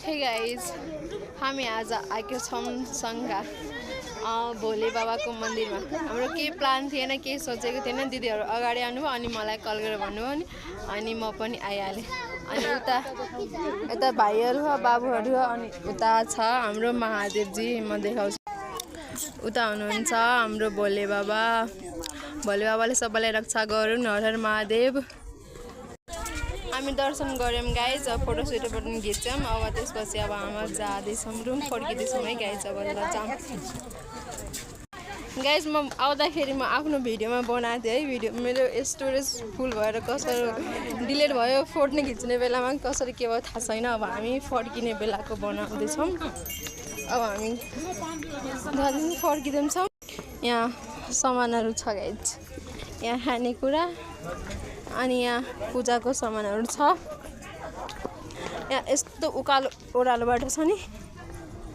Hey guys हामी आज आएका छौँ सङ्घा भोले बाबाको मन्दिरमा। हाम्रो केही प्लान थिएन, केही सोचेको थिएन। दिदीहरू अगाडि आउनुभयो अनि मलाई कल गरेर भन्नुभयो नि, अनि म पनि आइहालेँ। अनि यता भाइहरू बाबुहरू अनि उता छ हाम्रो महादेवजी, म देखाउँछु। उता हुनुहुन्छ हाम्रो भोले बाबा। भोले बाबाले सबैलाई रक्षा गरून्, हर हर महादेव। हामी दर्शन गऱ्यौँ गाइज, फोटोसोटो पनि खिच्यौँ। अब त्यसपछि अब हामी जाँदैछौँ, रुम फर्किँदैछौँ है गाइज। अब जाऊँ गाइज। म आउँदाखेरि म आफ्नो भिडियोमा बनाएको थिएँ है, भिडियो मेरो स्टोरेज फुल भएर कसरी डिलिट भयो, फोटो खिच्ने बेलामा कसरी के भयो थाहा छैन। अब हामी फर्किने बेलाको बनाउँदैछौँ। अब हामी फर्किँदैछौँ। यहाँ सामानहरू छ गाइज, यहाँ खानेकुरा अनि यहाँ पूजाको सामानहरू छ। यहाँ यस्तो उकालो ओह्रालो बाटो छ नि,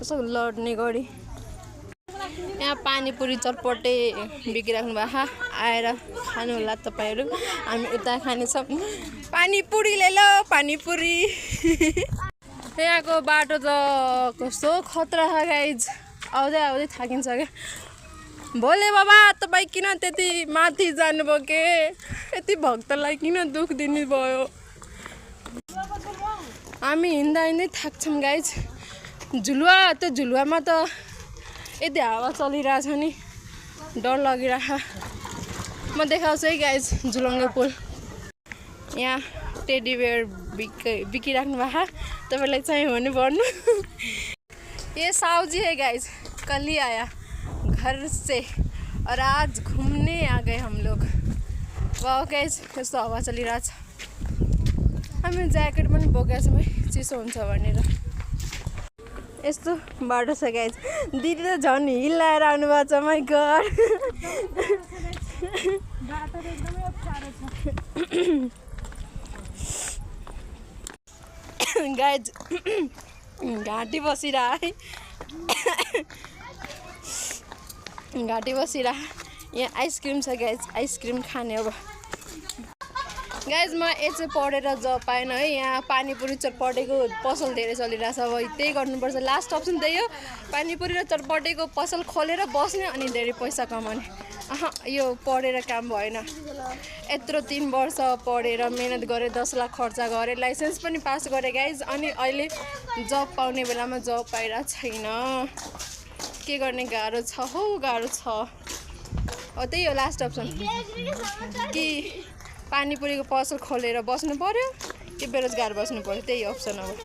यसो लड्ने गरी। यहाँ पानीपुरी चटपटे बिकिराख्नु भएको, आएर खानु होला तपाईँहरू। हामी उता खानेछौँ पानीपुरी, ले लो पानीपुरी। यहाँको बाटो त कस्तो खतरा छ गाइज, आउँदै आउँदै थाकिन्छ क्या। भोले बाबा तपाईँ किन त्यति माथि जानुभयो के? यति भक्तलाई किन दुःख दिनु भयो? हामी हिँड्दा हिँड्दै थाक्छौँ गाइज। झुलुवा, त्यो झुलुवामा त यति हावा चलिरहेछ नि, डर लागिरहेछ। म देखाउँछु है गाइज झुलुङ्गे पुल। यहाँ टेडी बेयर बिकिराख्नु भएको, तपाईँलाई चाहिँ भने भन्नु। ये साउजी है गाइज, कल ही आया घर से और आज घूमने आ गए हम लोग। वाह गाइज, कस्तो हावा चलिरहेछ। हामी ज्याकेट पनि बोकेका छौँ है, चिसो हुन्छ भनेर। यस्तो बाटो छ गाइज। दिदी त झन् हिलाएर आउनु भएको छ। माइ गड गाइज, घाँटी बसिरह है, घाँटी बसिरह। यहाँ आइसक्रिम छ गाइज, आइसक्रिम खाने। अब गाइज म चाहिँ पढेर जब पाएन है। यहाँ पानीपुरी चटपटेको पसल धेरै चलिरहेछ। अब त्यही गर्नुपर्छ, लास्ट अप्सन त्यही हो। पानीपुरी र चटपटेको पसल खोलेर बस्ने अनि धेरै पैसा कमाउने। यो पढेर काम भएन। यत्रो 3 वर्ष पढेर मेहनत गरेँ, 10 लाख खर्च गरेँ, लाइसेन्स पनि पास गरेँ गाइज। अनि अहिले जब पाउने बेलामा जब पाइरहेको छैन। के गर्ने, गाह्रो छ हौ, गाह्रो छ। त्यही हो लास्ट अप्सन, कि पानीपुरीको पसल खोलेर बस्नु पर्यो कि बेरोजगार बस्नु पर्यो, त्यही अप्सन हो।